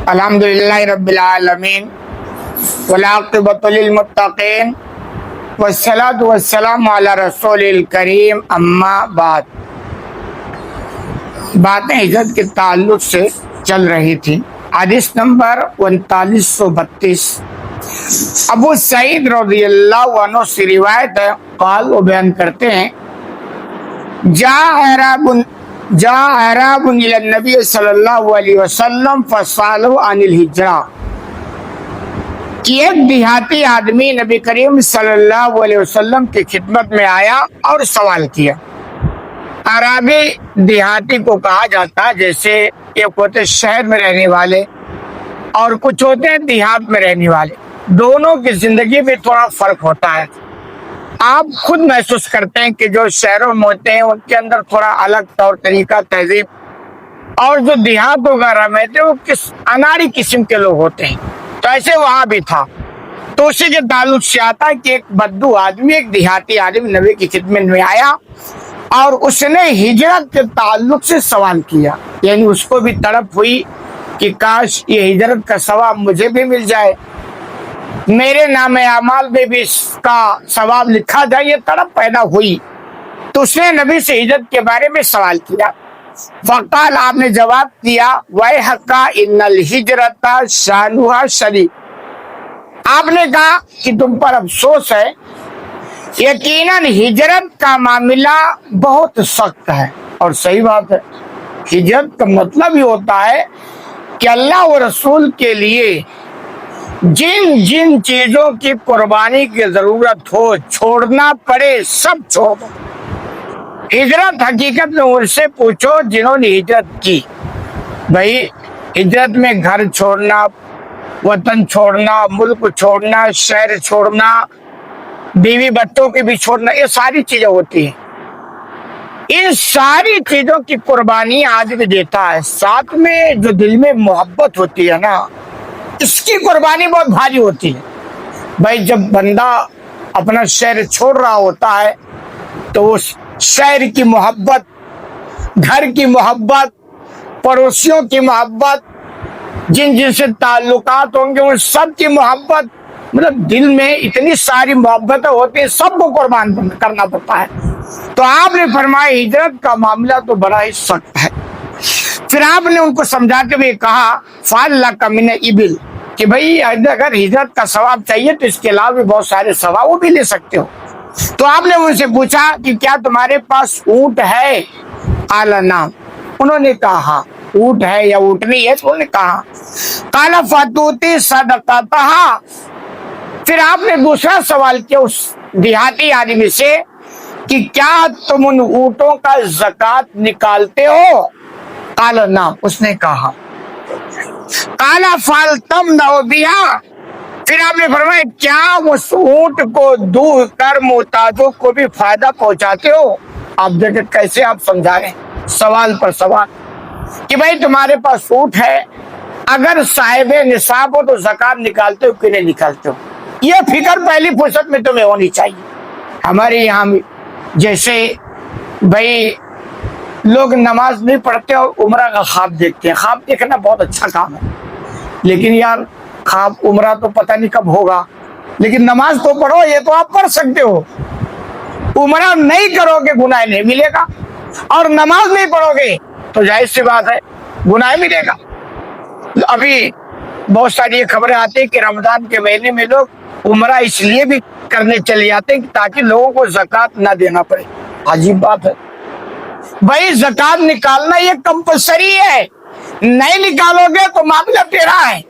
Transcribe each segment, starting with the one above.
الحمدللہ رب العالمین والعاقبۃ للمتقین والصلاۃ والسلام علی رسول الکریم اما بعد۔ باتیں ہجرت کے تعلق سے چل رہی تھی۔ حدیث نمبر 3932 ابو سعید رضی اللہ عنہ سے روایت ہے، قال وہ بیان کرتے ہیں جاء اعراب الى النبی صلی اللہ علیہ وسلم فسألوا عن الہجرہ، کہ ایک دیہاتی آدمی نبی کریم صلی اللہ علیہ وسلم کی خدمت میں آیا اور سوال کیا۔ عربی دیہاتی کو کہا جاتا ہے، جیسے ایک ہوتے شہر میں رہنے والے اور کچھ ہوتے ہیں دیہات میں رہنے والے، دونوں کی زندگی میں تھوڑا فرق ہوتا ہے۔ آپ خود محسوس کرتے ہیں کہ جو شہروں میں ہوتے ہیں ان کے اندر تھوڑا الگ طور طریقہ تہذیب، اور جو دیہات وغیرہ میں تھے وہ اناڑی قسم کے لوگ ہوتے ہیں، تو ایسے وہاں بھی تھا۔ تو اسی کے تعلق سے آتا ہے کہ ایک بدو آدمی، ایک دیہاتی آدمی نبی کی خدمت میں آیا اور اس نے ہجرت کے تعلق سے سوال کیا، یعنی اس کو بھی تڑپ ہوئی کہ کاش یہ ہجرت کا ثواب مجھے بھی مل جائے، میرے نام اعمال میں بھی اس کا ثواب لکھا جائے، یہ تڑپ پیدا ہوئی۔ تو اس نے نبی سے ہجرت کے بارے میں سوال کیا۔ فقال، آپ نے جواب دیا، وَيْحَكَ إِنَّ الْهِجْرَةَ شَأْنُهَا شَدِيدٌ، آپ نے کہا کہ تم پر افسوس ہے، یقیناً ہجرت کا معاملہ بہت سخت ہے۔ اور صحیح بات ہے، ہجرت کا مطلب یہ ہوتا ہے کہ اللہ و رسول کے لیے جن جن چیزوں کی قربانی کی ضرورت ہو، چھوڑنا پڑے، سب چھوڑ دو۔ ہجرت حقیقت میں ان سے پوچھو جنہوں نے ہجرت کی۔ بھائی ہجرت میں گھر چھوڑنا، وطن چھوڑنا، ملک چھوڑنا، شہر چھوڑنا، بیوی بچوں کے بھی چھوڑنا، یہ ساری چیزیں ہوتی ہیں۔ ان ساری چیزوں کی قربانی آدمی دیتا ہے، ساتھ میں جو دل میں محبت ہوتی ہے نا، اس کی قربانی بہت بھاری ہوتی ہے۔ بھائی جب بندہ اپنا شہر چھوڑ رہا ہوتا ہے تو اس شہر کی محبت، گھر کی محبت، پڑوسیوں کی محبت، جن جن سے تعلقات ہوں گے ان سب کی محبت، مطلب دل میں اتنی ساری محبتیں ہوتی ہیں، سب کو قربان کرنا پڑتا ہے۔ تو آپ نے فرمایا ہجرت کا معاملہ تو بڑا ہی سخت ہے۔ پھر آپ نے ان کو سمجھاتے ہوئے کہا فَعَلَّكَ مِنَ الْإِبِلِ، کہ بھئی اگر ہجرت کا ثواب چاہیے تو اس کے علاوہ بھی بہت سارے ثواب وہ بھی لے سکتے ہو۔ تو آپ نے ان سے پوچھا کہ کیا تمہارے پاس اونٹ ہے؟ قال نعم، انہوں نے کہا ہاں اونٹ ہے یا اونٹنی ہے، تو انہوں نے کہا قال فَتُؤْتِي صَدَقَتَهَا، پھر آپ نے دوسرا سوال کیا اس دیہاتی آدمی سے کہ کیا تم ان اونٹوں کا زکوٰۃ نکالتے ہو؟ قال نعم، اس نے کہا۔ قال فَلْتَمْنَعُ بِهَا، پھر آپ نے فرمایا کیا اس اونٹ کو دو کر محتاجوں کو بھی فائدہ پہنچاتے ہو؟ آپ دیکھیں کیسے آپ سمجھا رہے ہیں، سوال پر سوال، کہ بھائی تمہارے پاس اونٹ ہے، اگر صاحب نصاب ہو تو زکوٰۃ نکالتے ہو کہ نہیں نکالتے ہو؟ یہ فکر پہلی فرصت میں تمہیں ہونی چاہیے۔ ہمارے یہاں جیسے بھائی لوگ نماز نہیں پڑھتے اور عمرہ کا خواب دیکھتے ہیں۔ خواب دیکھنا بہت اچھا کام ہے، لیکن یار خواب عمرہ تو پتہ نہیں کب ہوگا، لیکن نماز تو پڑھو، یہ تو آپ پڑھ سکتے ہو۔ عمرہ نہیں کرو گے گناہ نہیں ملے گا، اور نماز نہیں پڑھو گے تو ظاہر سی بات ہے گناہ ملے گا۔ ابھی بہت ساری یہ خبریں آتی ہیں کہ رمضان کے مہینے میں لوگ عمرہ اس لیے بھی کرنے چلے جاتے ہیں تاکہ لوگوں کو زکوٰۃ نہ دینا پڑے۔ عجیب بات ہے، بھائی زکوٰۃ نکالنا یہ کمپلسری ہے، نہیں نکالو گے تو معاملہ تیرا ہے،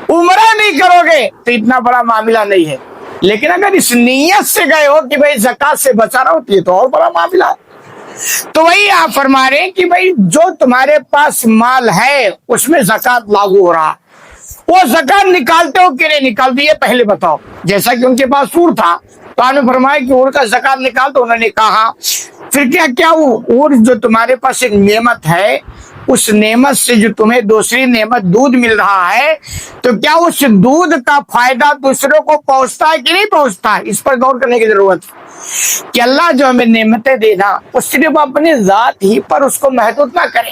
عمرہ نہیں کرو گے تو اتنا بڑا معاملہ نہیں ہے، لیکن اگر اس نیت سے گئے ہو کہ بھائی زکوٰۃ سے بچا رہا ہو تو یہ تو اور بڑا معاملہ ہے۔ تو وہی آپ فرما رہے ہیں کہ بھائی جو تمہارے پاس مال ہے اس میں زکوٰۃ لاگو ہو رہا، وہ زکوٰۃ نکالتے ہو کہ نہیں نکالتے یہ پہلے بتاؤ۔ جیسا کہ ان کے پاس اونٹ تھا تو آپ نے فرمایا کہ اونٹ کا زکوٰۃ نکال، تو انہوں نے کہا پھر کیا وہ اونٹ جو تمہارے پاس ایک نعمت ہے، اس نعمت سے جو تمہیں دوسری نعمت دودھ مل رہا ہے، تو کیا اس دودھ کا فائدہ دوسروں کو پہنچتا ہے کہ نہیں پہنچتا ہے؟ اس پر غور کرنے کی ضرورت ہے کہ اللہ جو ہمیں نعمتیں دینا وہ صرف اپنی ذات ہی پر اس کو محدود نہ کرے،